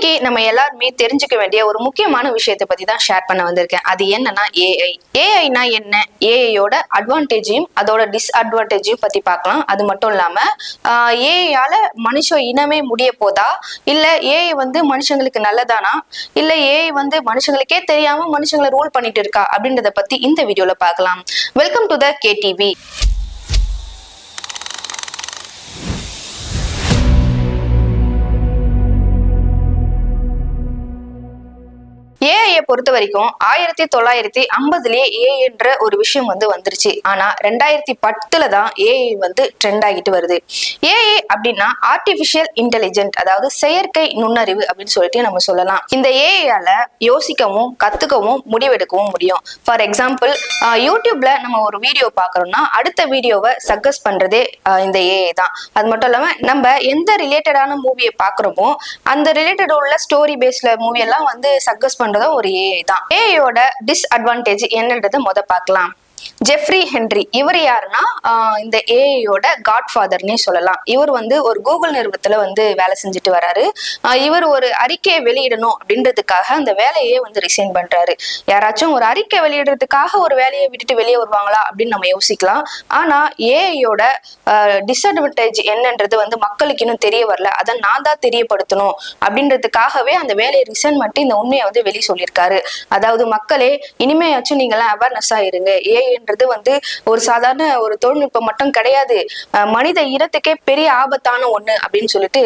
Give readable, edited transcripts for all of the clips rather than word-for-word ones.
இன்னைக்கு நம்ம எல்லாருமே தெரிஞ்சுக்க வேண்டிய ஒரு முக்கியமான விஷயத்தை பத்தி தான் ஷேர் பண்ண வந்திருக்கேன். அது என்னன்னா ஏஐ. ஏஐனா என்ன, ஏஐயோட அட்வான்டேஜையும் அதோட டிஸ்அட்வான்டேஜையும் பத்தி பார்க்கலாம். அது மட்டும் இல்லாம ஏஐயால மனுஷ இனமே முடிய போதா, இல்ல ஏஐ வந்து மனுஷங்களுக்கு நல்லதானா, இல்ல ஏஐ வந்து மனுஷங்களுக்கே தெரியாம மனுஷங்களை ரூல் பண்ணிட்டு இருக்கா அப்படின்றத பத்தி இந்த வீடியோல பார்க்கலாம். Welcome to the KTV. AI பொறுத்த வரைக்கும் 1950லயே ஏஐ என்ற ஒரு விஷயம் வந்துருச்சு. ஆனா 2010 தான் ஏஐ ட்ரெண்ட் ஆகிட்டு வருது. ஏஐ அப்படின்னா ஆர்டிபிஷியல் இன்டெலிஜென்ட், அதாவது செயற்கை நுண்ணறிவு அப்படின்னு சொல்லிட்டு நம்ம சொல்லலாம். இந்த ஏஐயால யோசிக்கவும் கத்துக்கவும் முடிவெடுக்கவும் முடியும். ஃபார் எக்ஸாம்பிள், யூடியூப்ல நம்ம ஒரு வீடியோ பாக்குறோம்னா அடுத்த வீடியோவை சஜஸ்ட் பண்றதே இந்த ஏஐ தான். அது மட்டும் இல்லாம நம்ம எந்த ரிலேட்டடான மூவியை பாக்குறோமோ அந்த ரிலேட்டட் உள்ள ஸ்டோரி பேஸ்ல மூவி எல்லாம் சஜஸ்ட் ஒரு ஏஐ தான். ஏஐயோட டிஸ்அட்வான்டேஜ் என்னன்றதை பார்க்கலாம். ஜெஃப்ரி ஹென்றி, இவர் யாருன்னா இந்த ஏஐயோட காட்ஃபாதர்னே சொல்லலாம். இவர் ஒரு கூகுள் நிறுவனத்துல வேலை செஞ்சுட்டு வராரு. இவர் ஒரு அறிக்கையை வெளியிடணும் அப்படின்றதுக்காக அந்த வேலையே ரிசைன் பண்றாரு. யாராச்சும் ஒரு அறிக்கை வெளியிடுறதுக்காக ஒரு வேலையை விட்டுட்டு வெளியே வருவாங்களா அப்படின்னு நம்ம யோசிக்கலாம். ஆனா ஏஐயோட டிஸ்அட்வான்டேஜ் என்னன்றது மக்களுக்கு இன்னும் தெரிய வரல. அதை நான் தான் தெரியப்படுத்தணும் அப்படின்றதுக்காகவே அந்த வேலையை ரிசைன் பண்ணிட்டு இந்த உண்மையை வெளியே சொல்லியிருக்காரு. அதாவது மக்களே, இனிமேயாச்சும் நீங்க எல்லாம் அவேர்னஸா இருங்க. ஏஐன்றது ஒரு சாதாரண ஒரு தொழில்நுட்பம் மட்டும் கிடையாது, மனித இனத்துக்கே பெரிய ஆபத்தான ஒண்ணு அப்படின்னு சொல்லிட்டு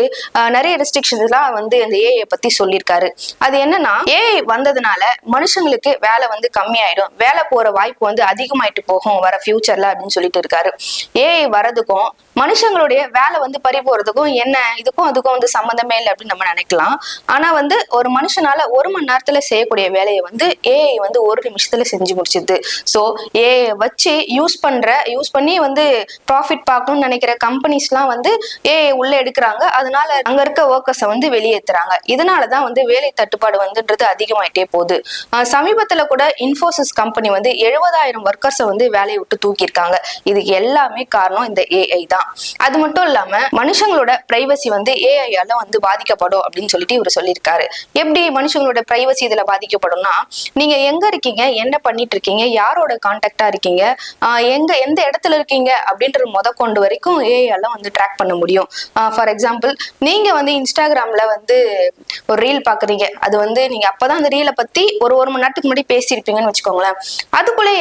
நிறைய ரெஸ்ட்ரிக்ஷன்ஸ் எல்லாம் அந்த ஏஐ பத்தி சொல்லியிருக்காரு. அது என்னன்னா, ஏஐ வந்ததுனால மனுஷங்களுக்கு வேலை கம்மியாயிடும், வேலை போற வாய்ப்பு அதிகமாயிட்டு போகும் வர ஃபியூச்சர்ல அப்படின்னு சொல்லிட்டு இருக்காரு. ஏஐ வரதுக்கும் மனுஷங்களுடைய வேலை பறி போறதுக்கும் என்ன, இதுக்கும் அதுக்கும் சம்மந்தமே இல்லை அப்படின்னு நம்ம நினைக்கலாம். ஆனா ஒரு மனுஷனால 1 மணி நேரத்துல செய்யக்கூடிய வேலையை ஏஐ 1 நிமிஷத்துல செஞ்சு முடிச்சிருது. சோ ஏஐ வச்சு யூஸ் பண்ணி ப்ராஃபிட் பார்க்கணும்னு நினைக்கிற கம்பெனிஸ்லாம் ஏஐ உள்ள எடுக்கிறாங்க. அதனால அங்க இருக்க ஒர்க்கர்ஸை வெளியேற்றுறாங்க. இதனாலதான் வேலை தட்டுப்பாடு அதிகமாயிட்டே போகுது. சமீபத்துல கூட இன்ஃபோசிஸ் கம்பெனி 70,000 ஒர்க்கர்ஸை வேலையை விட்டு தூக்கியிருக்காங்க. இதுக்கு எல்லாமே காரணம் இந்த ஏஐ தான். அது மட்டும் இல்லாம மனுஷங்களோட பிரைவசி ஏஐயால பாதிக்கப்படும் அப்படின்னு சொல்லிட்டு இவர் சொல்லியிருக்காரு. எப்படி மனுஷங்களோட பிரைவசி இதுல பாதிக்கப்படும்னா, நீங்க எங்க இருக்கீங்க, என்ன பண்ணிட்டு இருக்கீங்க, யாரோட கான்டாக்டா இருக்கீங்க, எந்த இடத்துல இருக்கீங்க அப்படின்றது கொண்டு வரைக்கும் ஏஐயால ட்ராக் பண்ண முடியும். ஃபார் எக்ஸாம்பிள், நீங்க இன்ஸ்டாகிராம்ல ஒரு ரீல் பாக்குறீங்க. அது நீங்க அப்பதான் அந்த ரீலை பத்தி ஒரு மணி நேரத்துக்கு முன்னாடி பேசியிருப்பீங்கன்னு வச்சுக்கோங்களேன். அதுக்குள்ளே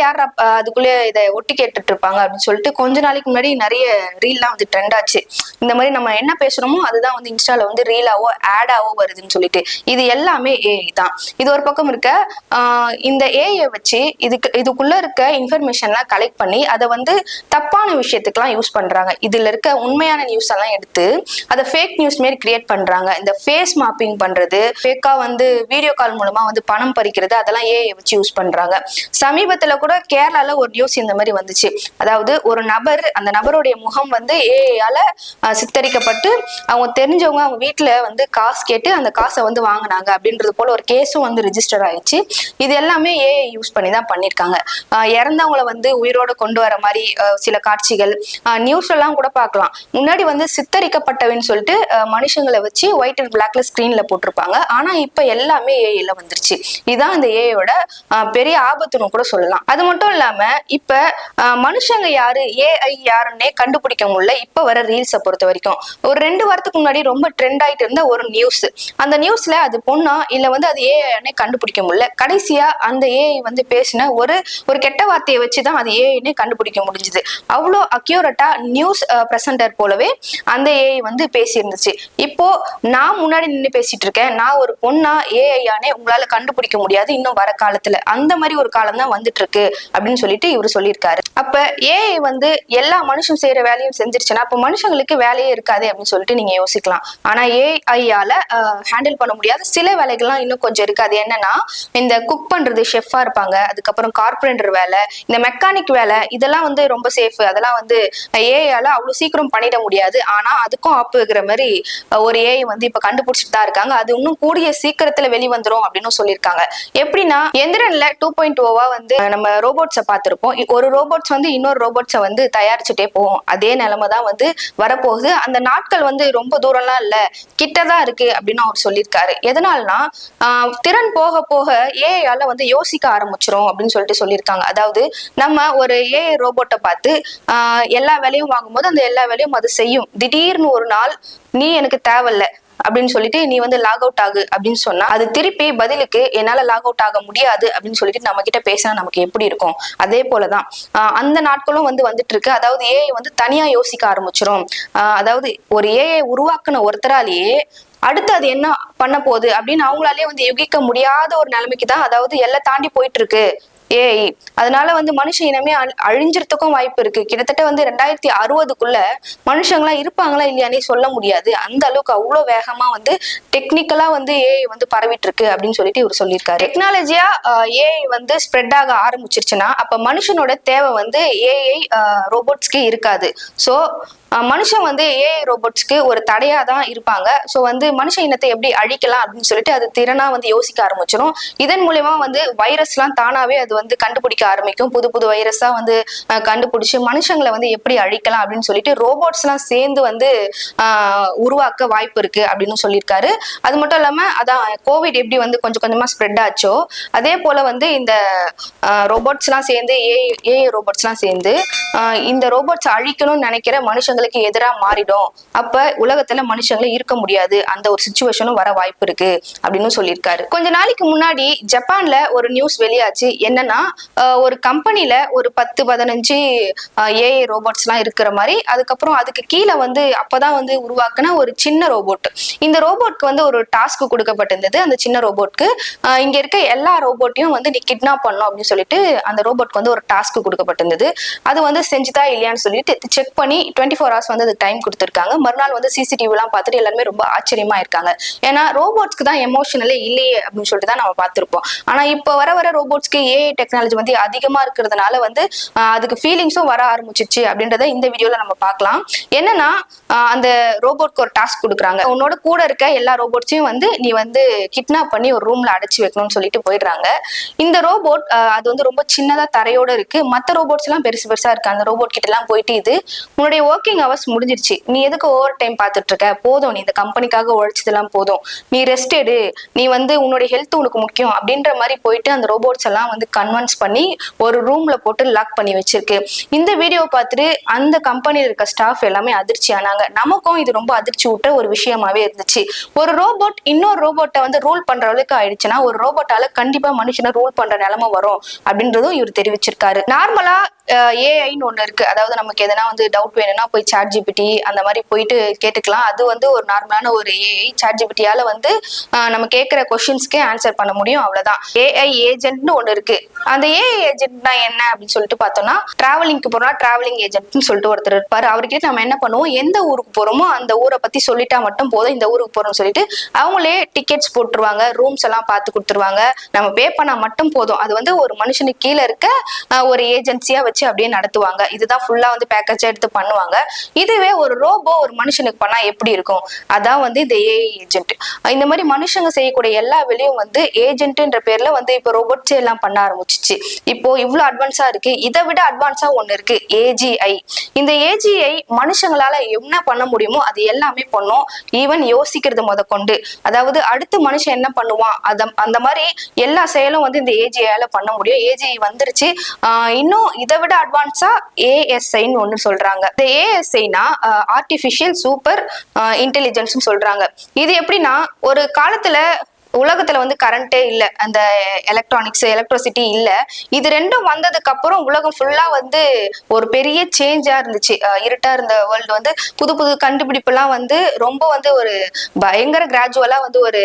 அதுக்குள்ளே இதை ஒட்டி கேட்டுட்டு இருப்பாங்க அப்படின்னு சொல்லிட்டு கொஞ்ச நாளைக்கு முன்னாடி நிறைய ரீல்லாம் ட்ரெண்ட் ஆச்சு. இந்த மாதிரி நம்ம என்ன பேசுறோமோ அதுதான் இன்ஸ்டால ரீலாவோ ஆடாவோ வருதுன்னு சொல்லிட்டு. இது எல்லாமே ஏஐ தான். இது ஒரு பக்கம் இருக்க, இந்த ஏஐ வச்சு இதுக்குள்ள இருக்க இன்ஃபர்மேஷன்லாம் கலெக்ட் பண்ணி அதை தப்பான விஷயத்துக்குலாம் யூஸ் பண்றாங்க. இதுல இருக்க உண்மையான நியூஸ் எல்லாம் எடுத்து அதை ஃபேக் நியூஸ் மாரி கிரியேட் பண்றாங்க. இந்த ஃபேஸ் மாப்பிங் பண்றது, ஃபேக்கா வீடியோ கால் மூலமா பணம் பறிக்கிறது, அதெல்லாம் ஏஐ வச்சு யூஸ் பண்றாங்க. சமீபத்துல கூட கேரளால ஒரு நியூஸ் இந்த மாதிரி வந்துச்சு. அதாவது ஒரு நபர், அந்த நபருடைய முகம் ஏஐயால சித்தரிக்கப்பட்டு அவங்க தெரிஞ்சவங்க அவங்க வீட்டுல காசு கேட்டு அந்த காசை வாங்கினாங்க அப்படின்றது போல ஒரு கேஸும் ரிஜிஸ்டர் ஆயிடுச்சு. இது எல்லாமே ஏஐ யூஸ் பண்ணி தான் பண்ணிருக்காங்க. இறந்தவங்களை உயிரோட கொண்டு வர மாதிரி சில காட்சிகள் நியூஸ் எல்லாம் கூட பார்க்கலாம். முன்னாடி சித்தரிக்கப்பட்டவன்னு சொல்லிட்டு மனுஷங்களை வச்சு ஒயிட் அண்ட் பிளாக்ல ஸ்கிரீன்ல போட்டிருப்பாங்க. ஆனா இப்ப எல்லாமே ஏஐல வந்துருச்சு. இதுதான் இந்த ஏஐயோட பெரிய ஆபத்துன்னு கூட சொல்லலாம். அது மட்டும் இல்லாம இப்ப மனுஷங்க யாரு, ஏஐ யாருன்னே கண்டுபிடிக்க முடியல. இப்ப வர ரீல்ஸை பொறுத்த வரைக்கும் ஒரு 2 வாரத்துக்கு முன்னாடி ரொம்ப ட்ரெண்ட் ஆயிட்டு இருந்த ஒரு நியூஸ், அந்த நியூஸ்ல அது பொண்ணா இல்ல அது ஏஐ கண்டுபிடிக்க முடியல. கடைசியா அந்த ஏஐ பேசின ஒரு கெட்ட வார்த்தையை வச்சுதான் அது ஏஐ கண்டுபிடிக்க முடிஞ்சது. அவ்வளோ அக்யூரேட்டா நியூஸ் பிரசன்டர் போலவே அந்த ஏஐ பேசி இருந்துச்சு. இப்போ நான் முன்னாடி நின்று பேசிட்டு இருக்கேன், நான் ஒரு பொண்ணா ஏஐயானே உங்களால கண்டுபிடிக்க முடியாது இன்னும் வர காலத்துல. அந்த மாதிரி ஒரு காலம் தான் வந்துட்டு இருக்கு அப்படின்னு சொல்லிட்டு இவரு சொல்லியிருக்காரு. அப்ப ஏஐ எல்லா மனுஷன் செய்யற வேலையும் செஞ்சிருச்சுன்னா அப்ப மனுஷங்களுக்கு வேலையே இருக்காது அப்படின்னு சொல்லிட்டு நீங்க யோசிக்கலாம். ஆனா ஏஐயால ஹேண்டில் பண்ண முடியாத சில வேலைகள்லாம் இன்னும் கொஞ்சம் இருக்கு. அது என்னன்னா, இந்த குக் பண்றது, ஷெஃபா இருப்பாங்க, அதுக்கப்புறம் கார்பெண்டர் வேலை, இந்த மெக்கானிக் வேலை, இதெல்லாம் ரொம்ப சேஃப். அதெல்லாம் ஏஐயால அவ்வளவு சீக்கிரம் பண்ணிட முடியாது. ஆனா அதுக்கும் ஆப்பு வைக்கிற மாதிரி ஒரு ஏஐ இப்ப கண்டுபிடிச்சிட்டு தான் இருக்காங்க. அது இன்னும் கூடிய சீக்கிரத்துல வெளிவந்துரும் அப்படின்னு சொல்லியிருக்காங்க. எப்படின்னா எந்திரன்ல 2.0 வந்து நம்ம ரோபோட்ஸை பார்த்திருப்போம். ஒரு ரோபோட்ஸ் வந்து இன்னொரு ரோபோட்ஸை வந்து தயாரிச்சுட்டே போகும். அதே நிலைமை தான் வந்து வரப்போகுது. அந்த நாட்கள் வந்து ரொம்ப தூரம்லாம் இல்ல, கிட்டதான் இருக்கு அப்படின்னு அவர் சொல்லியிருக்காரு. எதனால்னா திறன் போக போக ஏஐயால வந்து யோசிக்க ஆரம்பிச்சிரும் அப்படின்னு சொல்லிட்டு சொல்லியிருக்காங்க. அதாவது நம்ம ஒரு ஏஐ ரோபோட்டை பார்த்து எல்லா வேலையும் வாங்கும்போது அந்த எல்லா வேலையும் அது செய்யும். திடீர்னு ஒரு நாள் நீ எனக்கு தேவையில்ல அப்படின்னு சொல்லிட்டு நீ வந்து லாக் அவுட் ஆகு அப்படின்னு சொன்னா அது திருப்பி பதிலுக்கு என்னால லாக் அவுட் ஆக முடியாது அப்படின்னு சொல்லிட்டு நம்ம கிட்ட பேசினா நமக்கு எப்படி இருக்கும்? அதே போலதான் அந்த நாட்களும் வந்து வந்துட்டு இருக்கு. அதாவது ஏஐ வந்து தனியா யோசிக்க ஆரம்பிச்சிரும். அதாவது ஒரு ஏஐ உருவாக்குன ஒருத்தராலேயே அடுத்து அது என்ன பண்ண போகுது அப்படின்னு அவங்களாலே வந்து யுகிக்க முடியாத ஒரு நிலைமைக்கு தான் அதாவது எல்லாம் தாண்டி போயிட்டு இருக்கு ஏஐ. அதனால வந்து மனுஷ இனமே அழிஞ்சிறதுக்கும் வாய்ப்பு இருக்கு. கிட்டத்தட்ட வந்து 2060க்குள்ள மனுஷங்களா இருப்பாங்களா இல்லையானே சொல்ல முடியாது. அந்த அளவுக்கு அவ்வளவு வேகமா வந்து டெக்னிக்கலா வந்து ஏஐ வந்து பரவிட்டு இருக்கு அப்படின்னு சொல்லிட்டு இவர் சொல்லியிருக்காரு. டெக்னாலஜியா ஏஐ வந்து ஸ்ப்ரெட் ஆக ஆரம்பிச்சிருச்சுன்னா அப்ப மனுஷனோட தேவை வந்து ஏஐ ரோபோட்ஸ்க்கு இருக்காது. சோ மனுஷன் வந்து ஏஐ ரோபோட்ஸ்க்கு ஒரு தடையா தான் இருப்பாங்க. ஸோ வந்து மனுஷ இனத்தை எப்படி அழிக்கலாம் அப்படின்னு சொல்லிட்டு அது திறனா வந்து யோசிக்க ஆரம்பிச்சிடும். இதன் மூலியமா வந்து வைரஸ்லாம் தானாவே அது வந்து கண்டுபிடிக்க ஆரம்பிக்கும். புது புது வைரஸா வந்து கண்டுபிடிச்சு மனுஷங்களை வந்து எப்படி அழிக்கலாம் அப்படின்னு சொல்லிட்டு ரோபோட்ஸ் எல்லாம் சேர்ந்து வந்து உருவாக்க வாய்ப்பு இருக்கு அப்படின்னு சொல்லியிருக்காரு. அது மட்டும் இல்லாம அதான் கோவிட் எப்படி வந்து கொஞ்சம் கொஞ்சமா ஸ்ப்ரெட் ஆச்சோ அதே போல வந்து இந்த ரோபோட்ஸ் எல்லாம் சேர்ந்து ஏஐ ரோபோட்ஸ் எல்லாம் சேர்ந்து இந்த ரோபோட்ஸ் அழிக்கணும்னு நினைக்கிற மனுஷங்களுக்கு எதிராக மாறிடும். அப்ப உலகத்துல மனுஷங்களே இருக்க முடியாது, அந்த ஒரு சிச்சுவேஷனும் வர வாய்ப்பு இருக்கு அப்படின்னு சொல்லியிருக்காரு. கொஞ்ச நாளைக்கு முன்னாடி ஜப்பான்ல ஒரு நியூஸ் வெளியாச்சு. என்னன்னா ஒரு கம்பெனில ஒரு 10-15 ஏஐ ரோபோட்ஸ் எல்லாம் இருக்கிற மாதிரி, அதுக்கப்புறம் அதுக்கு கீழே வந்து அப்பதான் வந்து உருவாக்குன ஒரு சின்ன ரோபோட். இந்த ரோபோட்க்கு வந்து ஒரு டாஸ்க் கொடுக்கப்பட்டிருந்தது. அந்த சின்ன ரோபோட்க்கு இங்க இருக்க எல்லா ரோபோட்டையும் வந்து நீ கிட்னாப் பண்ணும் அப்படின்னு சொல்லிட்டு அந்த ரோபோட்க்கு வந்து ஒரு டாஸ்க் கொடுக்கப்பட்டிருந்தது. அது வந்து செஞ்சுதா இல்லையான்னு சொல்லிட்டு செக் பண்ணி 24 hours வந்து அது டைம் கொடுத்துருக்காங்க. மறுநாள் வந்து சிசிடிவி எல்லாம் பார்த்துட்டு எல்லாருமே ரொம்ப ஆச்சரியமா இருக்காங்க. ஏன்னா ரோபோட்ஸ்க்கு தான் எமோஷனலே இல்லையே அப்படின்னு சொல்லிட்டு தான் நம்ம பார்த்திருப்போம். ஆனா இப்ப வர ரோபோட்ஸ்க்கு ஏஐ டெக்னாலஜி வந்து அதிகமா இருக்கிறதுனால வந்து அதுக்கு ஃபீலிங்ஸும் வர ஆரம்பிச்சிச்சு அப்படின்றத இந்த வீடியோல நம்ம பார்க்கலாம். என்னன்னா அந்த ரோபோட்க்கு ஒரு டாஸ்க் கொடுக்குறாங்க. உன்னோட கூட இருக்க எல்லா ரோபோட்ஸையும் வந்து நீ வந்து கிட்னாப் பண்ணி ஒரு ரூம்ல அடைச்சு வைக்கணும்னு சொல்லிட்டு போயிடுறாங்க. இந்த ரோபோட் அது வந்து ரொம்ப சின்னதா தரையோட இருக்கு. மத்த ரோபோட்ஸ் எல்லாம் பெருசு பெருசா இருக்கு. அந்த ரோபோட் கிட்ட எல்லாம் போயிட்டு இது உன்னுடைய ஒர்க்கிங் ஹவர்ஸ் முடிஞ்சிருச்சு, நீ எதுக்கு ஓவர் டைம் பார்த்துட்டு இருக்க, போதும், நீ இந்த கம்பெனிக்காக உழைச்சதெல்லாம் போதும், நீ ரெஸ்ட் எடு, நீ வந்து உன்னுடைய ஹெல்த் உனக்கு முக்கியம் அப்படின்ற மாதிரி போயிட்டு அந்த ரோபோட்ஸ் எல்லாம் வந்து கன்வின்ஸ் பண்ணி ஒரு ரூம்ல போட்டு லாக் பண்ணி வச்சிருக்கு. இந்த வீடியோ பார்த்துட்டு அந்த கம்பெனியில் இருக்க ஸ்டாஃப் எல்லாமே அதிர்ச்சி ஆனாங்க. நமக்கும் இது ரொம்ப அதிர்ச்சி விட்ட ஒரு விஷயமாவே இருந்துச்சு. ஒரு ரோபோட் இன்னொரு ரோபோட்டை வந்து ரூல் பண்ற அளவுக்கு ஆயிடுச்சுன்னா ஒரு ரோபோட்டால கண்டிப்பா மனுஷனை ரூல் பண்ற நிலைமை வரும் அப்படின்றதும் இவர் தெரிவிச்சிருக்காரு. நார்மலா ஏஐன்னு ஒண்ணு இருக்கு. அதாவது நமக்கு எதனா வந்து டவுட் வேணும்னா போய் ChatGPT அந்த மாதிரி போயிட்டு கேட்டுக்கலாம். அது வந்து ஒரு நார்மலான ஒரு ஏஐ. ChatGPTயால வந்து நம்ம கேட்கிற கொஸ்டின்ஸ்க்கே ஆன்சர் பண்ண முடியும், அவ்வளவுதான். ஏஐ ஏஜென்ட்னு ஒண்ணு இருக்கு. அந்த ஏஐ ஏஜென்ட்னா என்ன அப்படின்னு சொல்லிட்டு பார்த்தோம்னா டிராவலிங்க்கு போறோம்னா டிராவலிங் ஏஜென்ட்னு சொல்லிட்டு ஒருத்தர் இருப்பாரு. அவர்கிட்ட நம்ம என்ன பண்ணுவோம், எந்த ஊருக்கு போறோமோ அந்த ஊரை பத்தி சொல்லிட்டா மட்டும் போதும், இந்த ஊருக்கு போறோம்னு சொல்லிட்டு அவங்களே டிக்கெட்ஸ் போட்டுருவாங்க, ரூம்ஸ் எல்லாம் பார்த்து கொடுத்துருவாங்க, நம்ம பே பண்ணா மட்டும் போதும். அது வந்து ஒரு மனுஷனுக்கு கீழே இருக்க ஒரு ஏஜென்சியா வச்சு அப்படியே நடத்துவாங்க. இதுதான் ஃபுல்லா வந்து பேக்கேஜா எடுத்து பண்ணுவாங்க. இதுவே ஒரு ரோபோ ஒரு மனுஷனுக்கு பண்ணா எப்படி இருக்கும்? அதான் வந்து இந்த ஏஐ ஏஜென்ட். இந்த மாதிரி மனுஷங்க செய்யக்கூடிய எல்லா வேலையும் வந்து ஏஜென்ட்ன்ற பேர்ல வந்து இப்போ ரோபோட்ஸ் எல்லாம் பண்ண ஆரம்பிச்சிச்சு. இப்போ இவ்வளவு அட்வான்ஸா இருக்கு. இதை விட அட்வான்ஸா ஒண்ணு இருக்கு, ஏஜிஐ. இந்த ஏஜிஐ மனுஷங்களால என்ன பண்ண முடியுமோ அது எல்லாமே பண்ணும். ஈவன் யோசிக்கிறது முத கொண்டு, அதாவது அடுத்து மனுஷன் என்ன பண்ணுவான் அந்த மாதிரி எல்லா செயலும் வந்து இந்த ஏஜிஐயால பண்ண முடியும். ஏஜிஐ வந்துருச்சு. இன்னும் இதை விட அட்வான்ஸா ஏஎஸ்ஐன்னு ஒண்ணு சொல்றாங்க. இந்த ஏஎஸ்ஐனா ஆர்டிபிஷியல் சூப்பர் இன்டெலிஜென்ஸ் சொல்றாங்க. இது எப்படின்னா ஒரு காலத்துல உலகத்துல வந்து கரண்டே இல்ல, அந்த எலக்ட்ரானிக்ஸ் எலக்ட்ரிசிட்டி இல்ல. இது ரெண்டும் வந்ததுக்கு அப்புறம் உலகம் ஃபுல்லா வந்து ஒரு பெரிய சேஞ்சா இருந்துச்சு. இருட்டா இருந்த வேர்ல்டு வந்து புது புது கண்டுபிடிப்பு எல்லாம் வந்து ரொம்ப வந்து ஒரு பயங்கர கிராஜுவலா வந்து ஒரு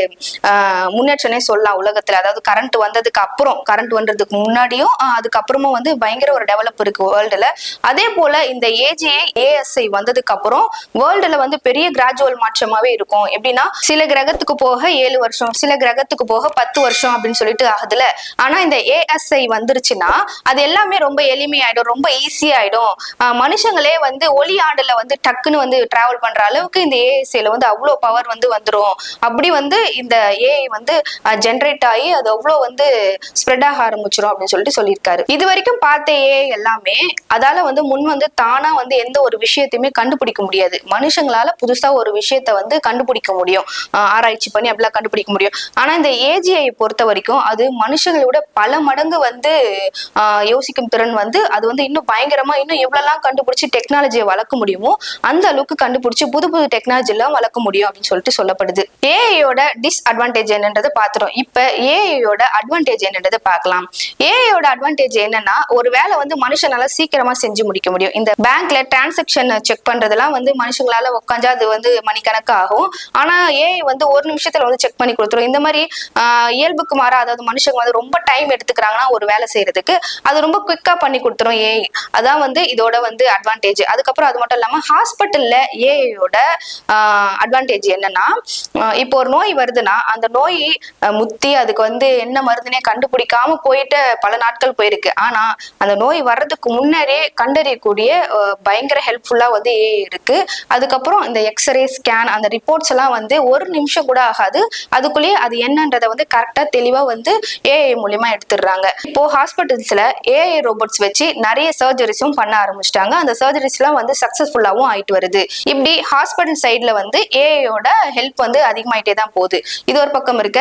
முன்னேற்றமே சொல்லலாம் உலகத்துல. அதாவது கரண்ட் வந்ததுக்கு அப்புறம், கரண்ட் வந்ததுக்கு முன்னாடியும் அதுக்கப்புறமும் வந்து பயங்கர ஒரு டெவலப் இருக்கு வேர்ல்டுல. அதே போல இந்த ஏஜிஐ ஏஎஸ்ஐ வந்ததுக்கு அப்புறம் வேர்ல்டுல வந்து பெரிய கிராஜுவல் மாற்றமாவே இருக்கும். எப்படின்னா சில கிரகத்துக்கு போக 7 வருஷம், சில கிரகத்துக்கு போக 10 வருஷம் அப்படின்னு சொல்லிட்டு ஆகுதுல. ஆனா இந்த ஏஎஸ்ஐ வந்துருச்சுன்னா அது எல்லாமே ரொம்ப எளிமையாயிடும், ரொம்ப ஈஸியாயிடும். மனுஷங்களே வந்து ஒளி ஆண்டுல வந்து டக்குன்னு வந்து டிராவல் பண்ற அளவுக்கு இந்த ஏஎஸ்ஐல வந்து அவ்வளோ பவர் வந்து வந்துடும். அப்படி வந்து இந்த ஏஐ வந்து ஜென்ரேட் ஆகி அது அவ்வளோ வந்து ஸ்ப்ரெட் ஆக ஆரம்பிச்சிடும் அப்படின்னு சொல்லிட்டு சொல்லியிருக்காரு. இது வரைக்கும் பார்த்த ஏஐ எல்லாமே அதால வந்து முன் வந்து தானா வந்து எந்த ஒரு விஷயத்தையுமே கண்டுபிடிக்க முடியாது. மனுஷங்களால புதுசா ஒரு விஷயத்த வந்து கண்டுபிடிக்க முடியும், ஆராய்ச்சி பண்ணி அப்படிலாம் கண்டுபிடிக்க முடியும். ஆனா இந்த ஏஜிஐ பொறுத்த வரைக்கும் அது மனுஷங்களோட பல மடங்கு வந்து யோசிக்கும் திறன் வந்து அது வந்து இன்னும் பயங்கரமா இன்னும் எவ்வளவுலாம் கண்டுபிடிச்சு டெக்னாலஜியை வளர்க்க முடியுமோ அந்த அளவுக்கு கண்டுபிடிச்சு புது புது டெக்னாலஜி எல்லாம் வளர்க்க முடியும் அப்படின்னு சொல்லிட்டு சொல்லப்படுது. ஏஐயோட டிஸ்அட்வான்டேஜ் என்னன்றதை பார்த்துரும். இப்ப ஏஐயோட அட்வான்டேஜ் என்னன்றதை பார்க்கலாம். ஏஐயோட அட்வான்டேஜ் என்னன்னா ஒரு வேலை வந்து மனுஷனால சீக்கிரமா செஞ்சு முடிக்க முடியும். இந்த பேங்க்ல டிரான்சாக்ஷன் செக் பண்றதெல்லாம் வந்து மனுஷங்களால உட்காந்தா அது வந்து மணிக்கணக்கு ஆகும். ஆனா ஏஐ வந்து ஒரு நிமிஷத்துல வந்து செக் பண்ணி கொடுத்துரும். இந்த மாதிரி இயல்புக்கு மாறா அதாவது மனுஷங்க வந்து ரொம்ப டைம் எடுத்துக்கிறாங்கன்னா ஒரு வேலை செய்யறதுக்கு அது ரொம்ப குவிக்கா பண்ணி கொடுத்துரும் ஏஐ. அதான் வந்து இதோட வந்து அட்வான்டேஜ். அதுக்கப்புறம் அது மட்டும் இல்லாம ஹாஸ்பிட்டல்ல ஏஐயோட அட்வான்டேஜ் என்னன்னா இப்போ ஒரு நோய் வருதுன்னா அந்த நோய் முத்தி அதுக்கு வந்து என்ன மருந்துனே கண்டுபிடிக்காம போயிட்டு பல நாட்கள் போயிருக்கு. ஆனா அந்த நோய் வர்றதுக்கு முன்னரே கண்டறியக்கூடிய பயங்கர ஹெல்ப்ஃபுல்லா வந்து ஏஐ இருக்கு. அதுக்கப்புறம் இந்த எக்ஸ்ரே ஸ்கேன் அந்த ரிப்போர்ட்ஸ் எல்லாம் வந்து ஒரு நிமிஷம் கூட ஆகாது, அதுக்குள்ளேயே அது என்னன்றதை வந்து கரெக்டா தெளிவா வந்து ஏஐ மூலியமா எடுத்துடுறாங்க. இப்போ ஹாஸ்பிட்டல்ஸ்ல ஏஐ ரோபோட்ஸ் வச்சு நிறைய சர்ஜரிஸும் பண்ண ஆரம்பிச்சிட்டாங்க. அந்த சர்ஜரிஸ் எல்லாம் வந்து சக்சஸ்ஃபுல்லாவும் ஆயிட்டு வருது. இப்படி ஹாஸ்பிட்டல் சைட்ல வந்து ஏஐயோட ஹெல்ப் வந்து அதிகமாயிட்டே தான் போகுது. இது ஒரு பக்கம் இருக்க.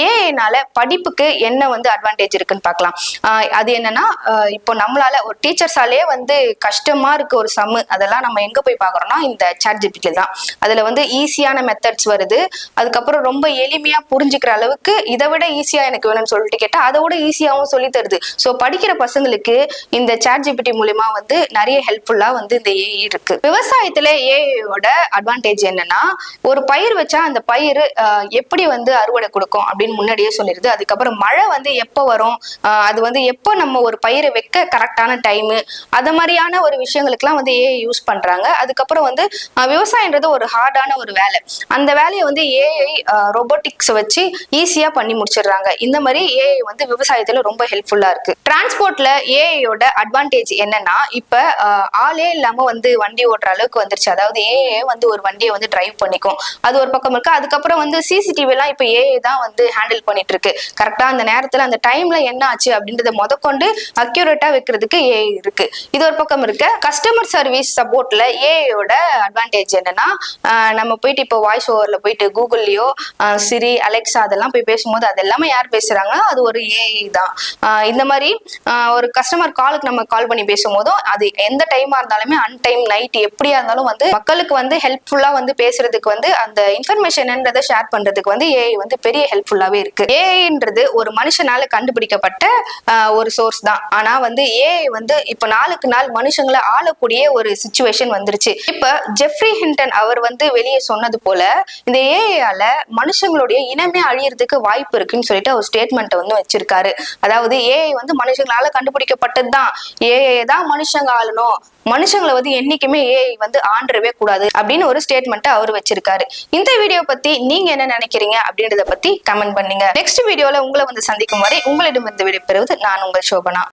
ஏஐனால படிப்புக்கு என்ன வந்து அட்வான்டேஜ் இருக்குன்னு பார்க்கலாம். அது என்னன்னா இப்போ நம்மளால ஒரு டீச்சர்ஸாலே வந்து கஷ்டமா இருக்கு ஒரு சம்மு, அதெல்லாம் நம்ம எங்க போய் பாக்குறோம்னா இந்த சாட்ஜிபிடி தான். அதுல வந்து ஈஸியான மெத்தட்ஸ் வருது. அதுக்கப்புறம் ரொம்ப எளிமையா புரிஞ்சுக்கிற அளவுக்கு இதை விட ஈஸியா எனக்கு வேணும்னு சொல்லிட்டு கேட்டா அதை விட ஈஸியாவும் சொல்லி தருது. ஸோ படிக்கிற பசங்களுக்கு இந்த சாட்ஜிபிடி மூலியமா வந்து நிறைய ஹெல்ப்ஃபுல்லா வந்து இந்த ஏஐ இருக்கு. விவசாயத்துல ஏஐயோட அட்வான்டேஜ் என்னன்னா ஒரு பயிர் வச்சா அந்த பயிர் எப்படி வந்து அறுவடை கொடுக்கும் அப்படின்னு முன்னாடியே சொல்லிடுது. அதுக்கப்புறம் மழை வந்து எப்போ வரும், அது வந்து எப்போ நம்ம ஒரு பயிரை வைக்க கரெக்டான டைமு, அது மாதிரியான ஒரு விஷயங்களுக்குலாம் வந்து ஏஐ யூஸ் பண்றாங்க. அதுக்கப்புறம் வந்து விவசாயன்றது ஒரு ஹார்டான ஒரு வேலை, அந்த வேலையை வந்து ஏஐ ரோபோட்டிக்ஸ் வச்சு ஈஸியா பண்ணி முடிச்சிடுறாங்க. இந்த மாதிரி ஏஐ வந்து விவசாயத்துல ரொம்ப ஹெல்ப்ஃபுல்லா இருக்கு. டிரான்ஸ்போர்ட்ல ஏஐயோட அட்வான்டேஜ் என்னன்னா இப்ப ஆளே இல்லாம வந்து வண்டி ஓட்டுற அளவுக்கு வந்துருச்சு. அதாவது ஏஐ வந்து ஒரு வண்டியை வந்து டிரைவ் பண்ணிக்கும், அது ஒரு பக்கம் இருக்கு. அதுக்கப்புறம் வந்து சிசிடிவி எல்லாம் இப்ப ஏஐ தான் வந்து ஹேண்டில் பண்ணிட்டு இருக்கு. கரெக்டா அந்த நேரத்துல அந்த டைம்ல என்ன ஆச்சு அப்படின்றத முதற்கொண்டு அக்யூரேட்டா வைக்கிறதுக்கு ஏஐ இருக்கு. இது ஒரு பக்கம் இருக்க. கஸ்டமர் சர்வீஸ் சப்போர்ட்ல ஏஐயோட அட்வான்டேஜ் என்னன்னா நம்ம போயிட்டு இப்போ வாய்ஸ் ஓவர்ல போயிட்டு கூகுள்லயோ சிரி அலெக்ஸா அதெல்லாம் போய் பேசும்போது அது எல்லாமே யார் பேசுறாங்கன்னா அது ஒரு ஏஐ தான். இந்த மாதிரி ஒரு கஸ்டமர் காலுக்கு நம்ம கால் பண்ணி பேசும்போதும் அது எந்த டைமா இருந்தாலுமே அன்டைம் நைட் எப்படியா இருந்தாலும் வந்து மக்களுக்கு வந்து ஹெல்ப்ஃபுல்லா வந்து பேசுறதுக்கு வந்து அந்த இன்ஃபர்மேஷன்ன்றதை ஷேர் பண்றதுக்கு வந்து ஏஐ வந்து பெரிய ஹெல்ப்ஃபுல்லாவே இருக்கு. ஏஐன்றது ஒரு மனுஷனால கண்டுபிடிக்கப்பட்ட ஒரு சோர்ஸ் தான். ஆனா வந்து ஏஐ வந்து இப்ப நாளுக்கு நாள் மனுஷங்களை ஆளக்கூடிய ஒரு சிச்சுவேஷன் வந்துருச்சு. இப்ப ஜெஃப்ரி ஹிண்டன் அவர் வந்து வெளியே சொன்னது போல இந்த ஏஐயால மனுஷங்களுடைய இனமே அழியறதுக்கு வாய்ப்பு இருக்குன்னு சொல்லிட்டு ஒரு ஸ்டேட்மெண்ட் வந்து வச்சிருக்காரு. அதாவது ஏஐ வந்து மனுஷங்களால கண்டுபிடிக்கப்பட்டது தான், ஏஐ தான் மனுஷங்க ஆளணும், மனுஷங்களை வந்து என்னைக்குமே ஏஐ வந்து ஆண்டவே கூடாது அப்படின்னு ஒரு ஸ்டேட்மெண்ட் அவர் வச்சிருக்காரு. இந்த வீடியோ பத்தி நீங்க என்ன நினைக்கிறீங்க அப்படின்றத பத்தி கமெண்ட் பண்ணுங்க. நெக்ஸ்ட் வீடியோல உங்களை வந்து சந்திக்கும் வரை உங்களிடம் இருந்து விடைபெறுவது நான் உங்கள் சோபனா.